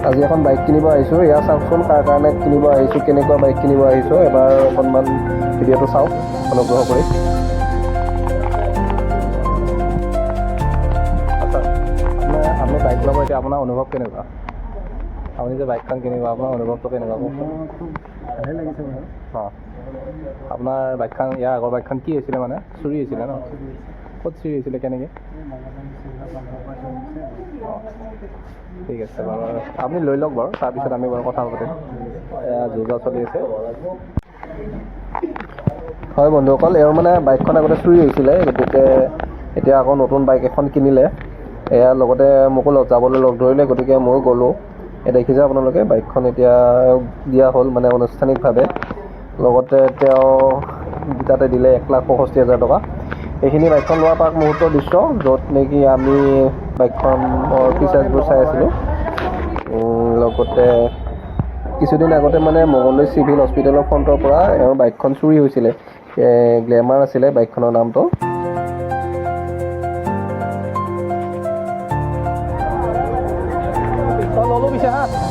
আজি এখন বাইক কিনিব আহিছোঁ। এয়া চাওকচোন কাৰ কাৰণে কিনিব আহিছোঁ, কেনেকুৱা বাইক কিনিব আহিছোঁ। এবাৰ অকণমান ভিডিঅ'টো চাওক অনুগ্ৰহ কৰি। আচ্ছা, আপুনি বাইক ল'ব এতিয়া আপোনাৰ অনুভৱ কেনেকুৱা? আপুনি যে বাইকখন কিনিব আপোনাৰ অনুভৱটো কেনেকুৱা কওকচোন? ভালেই লাগিছে বাৰু। অঁ, আপোনাৰ বাইকখন ইয়াৰ আগৰ বাইকখন কি হৈছিলে মানে চুৰি হৈছিলে ন? ক'ত চুৰি হৈছিলে কেনেকৈ? ঠিক আছে বাৰু, আপুনি লৈ লওক বাৰু, তাৰপিছত আমি বাৰু কথা পাতিম। এয়া যোজা চলি আছে। হয় বন্ধুসকল, এওঁ মানে বাইকখন আগতে চুৰি হৈছিলে, গতিকে এতিয়া আকৌ নতুন বাইক এখন কিনিলে। এয়া লগতে মোকো যাবলৈ লগ ধৰিলে, গতিকে ময়ো গ'লোঁ। দেখিছে আপোনালোকে বাইকখন এতিয়া দিয়া হ'ল মানে আনুষ্ঠানিকভাৱে। লগতে তেওঁ তাতে দিলে 1,65,000 টকা। এইখিনি বাইকখন লোৱাৰ পাক মুহূৰ্তৰ দৃশ্য, য'ত নেকি আমি বাইকখনৰ ফিচাৰ্ছবোৰ চাই আছিলোঁ। লগতে কিছুদিন আগতে মানে মঙলদৈ চিভিল হস্পিটেলৰ ফ্ৰণ্টৰ পৰা এওঁৰ বাইকখন চুৰি হৈছিলে। গ্লেমাৰ আছিলে বাইকখনৰ নামটো। ল'লোঁ পিছে হা।